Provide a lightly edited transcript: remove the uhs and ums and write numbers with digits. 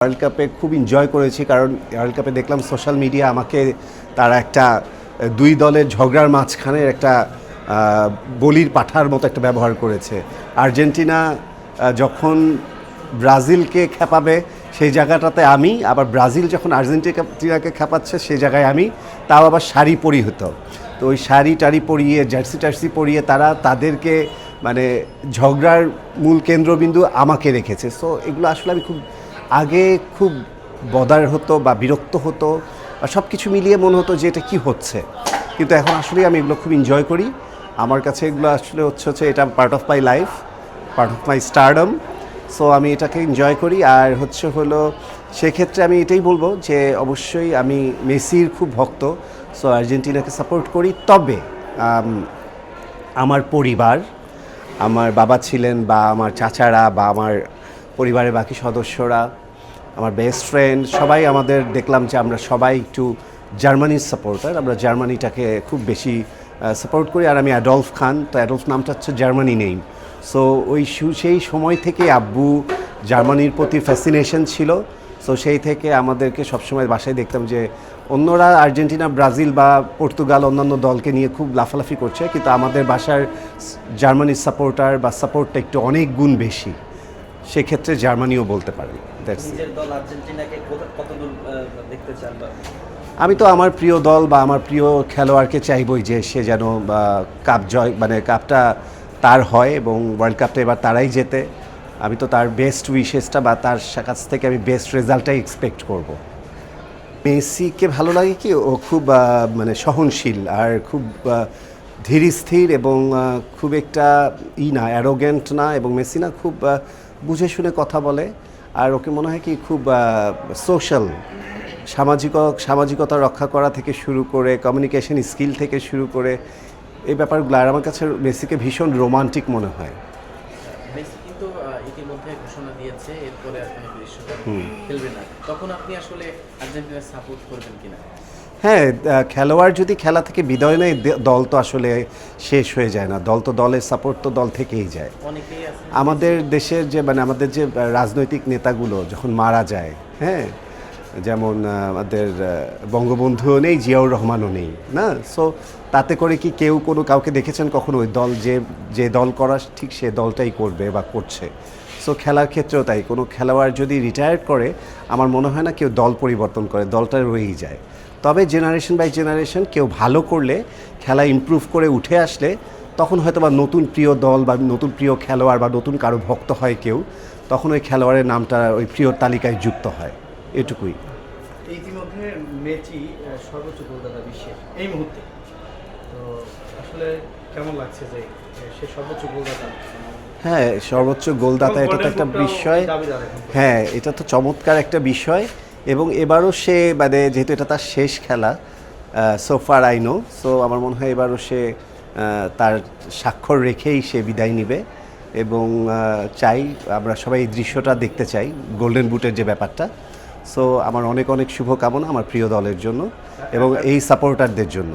World কাপে খুব enjoy করেছি, কারণ ওয়ার্ল্ড কাপে দেখলাম সোশ্যাল মিডিয়া আমাকে তারা একটা দুই দলের ঝগড়ার মাঝখানে একটা বলির পাঠার মতো একটা ব্যবহার করেছে। আর্জেন্টিনা যখন ব্রাজিলকে খেপাবে সেই জায়গাটাতে আমি, আবার ব্রাজিল যখন আর্জেন্টিনাকে খেপাচ্ছে সেই জায়গায় আমি, তাও আবার শাড়ি পরিহিত। তো ওই শাড়ি টাড়ি পরিয়ে জার্সি পরিয়ে তারা তাদেরকে মানে ঝগড়ার মূল কেন্দ্রবিন্দু আমাকে রেখেছে। সো এগুলো আসলে আমি আগে খুব বদার হতো বা বিরক্ত হতো বা সব কিছু মিলিয়ে মনে হতো যে এটা কী হচ্ছে, কিন্তু এখন আসলে আমি এগুলো খুব এনজয় করি। আমার কাছে এগুলো আসলে হচ্ছে এটা part of my life, part of my stardom. So আমি এটাকে এনজয় করি। আর হলো সেক্ষেত্রে আমি এটাই বলবো যে অবশ্যই আমি মেসির খুব ভক্ত, সো আর্জেন্টিনাকে সাপোর্ট করি। তবে আমার পরিবার, আমার বাবা ছিলেন বা আমার চাচারা বা আমার পরিবারের বাকি সদস্যরা, আমার বেস্ট ফ্রেন্ড, সবাই আমাদের দেখলাম যে আমরা সবাই একটু জার্মানির সাপোর্টার। আমরা জার্মানিটাকে খুব বেশি সাপোর্ট করি। আর আমি অ্যাডলফ খান, তো অ্যাডলফ নামটা হচ্ছে জার্মানি নেই। সো সেই সময় থেকে আব্বু জার্মানির প্রতি ফ্যাসিনেশন ছিল। সো সেই থেকে আমাদেরকে সবসময় বাসায় দেখতাম যে অন্যরা আর্জেন্টিনা, ব্রাজিল বা পর্তুগাল অন্যান্য দলকে নিয়ে খুব লাফালাফি করছে, কিন্তু আমাদের বাসার জার্মানির সাপোর্টার বা সাপোর্টটা একটু অনেক গুণ বেশি। সেক্ষেত্রে জার্মানিও বলতে পারেন। আমি তো আমার প্রিয় দল বা আমার প্রিয় খেলোয়াড়কে চাইবই যে সে যেন কাপ জয়, মানে কাপটা তার হয় এবং ওয়ার্ল্ড কাপটা এবার তারাই জেতে। আমি তো তার বেস্ট উইশেসটা বা তার কাছ থেকে আমি বেস্ট রেজাল্টটাই এক্সপেক্ট করব। মেসিকে ভালো লাগে কি, ও খুব মানে সহনশীল আর খুব ধীর স্থির এবং খুব একটা না অ্যারোগেন্ট না, এবং মেসি না খুব বুঝে শুনে কথা বলে। আর ওকে মনে হয় কি খুব সোশ্যাল, সামাজিকতা রক্ষা করা থেকে শুরু করে কমিউনিকেশন স্কিল থেকে শুরু করে এই ব্যাপারগুলো। আর আমার কাছে মেসিকে ভীষণ রোমান্টিক মনে হয়। মেসি কিন্তু ইতিমধ্যে ঘোষণা দিয়েছে এরপরে আর কোনো বিশ্বকাপ খেলবে না, তখন আপনি আসলে আর্জেন্টিনা সাপোর্ট করবেন কিনা? হ্যাঁ, খেলোয়াড় যদি খেলা থেকে বিদায় নেয় দল তো আসলে শেষ হয়ে যায় না। দল তো দলের সাপোর্ট তো দল থেকেই যায়। আমাদের দেশের যে আমাদের যে রাজনৈতিক নেতাগুলো যখন মারা যায়, হ্যাঁ, যেমন আমাদের বঙ্গবন্ধুও নেই, জিয়াউর রহমানও নেই, না? সো তাতে করে কি কেউ কাউকে দেখেছেন কখনো ওই দল যে দল করা ঠিক সে দলটাই করবে বা করছে? সো খেলার ক্ষেত্রেও তাই, কোনো খেলোয়াড় যদি রিটায়ার করে আমার মনে হয় না কেউ দল পরিবর্তন করে, দলটা রয়েই যায়। তবে জেনারেশন বাই জেনারেশন কেউ ভালো করলে, খেলা ইমপ্রুভ করে উঠে আসলে তখন হয়তো বা নতুন প্রিয় দল বা নতুন প্রিয় খেলোয়াড় বা নতুন কারো ভক্ত হয় কেউ, তখন ওই খেলোয়াড়ের নামটা ওই প্রিয় তালিকায় যুক্ত হয়। এটুকুই। ইতিমধ্যে মেসি সর্বোচ্চ গোলদাতা বিশ্বের এই মুহূর্তে, তো আসলে কেমন লাগছে যে সে সর্বোচ্চ গোলদাতা? হ্যাঁ, সর্বোচ্চ গোলদাতা এটা তো একটা বিষয়। হ্যাঁ, এটা তো চমৎকার একটা বিষয়। এবং এবারও সে যেহেতু এটা তার শেষ খেলা, সোফার আই নো, সো আমার মনে হয় এবারও সে তার স্বাক্ষর রেখেই সে বিদায় নিবে। এবং চাই আমরা সবাই এই দৃশ্যটা দেখতে চাই, গোল্ডেন বুটের যে ব্যাপারটা। সো আমার অনেক অনেক শুভকামনা আমার প্রিয় দলের জন্য এবং এই সাপোর্টারদের জন্য।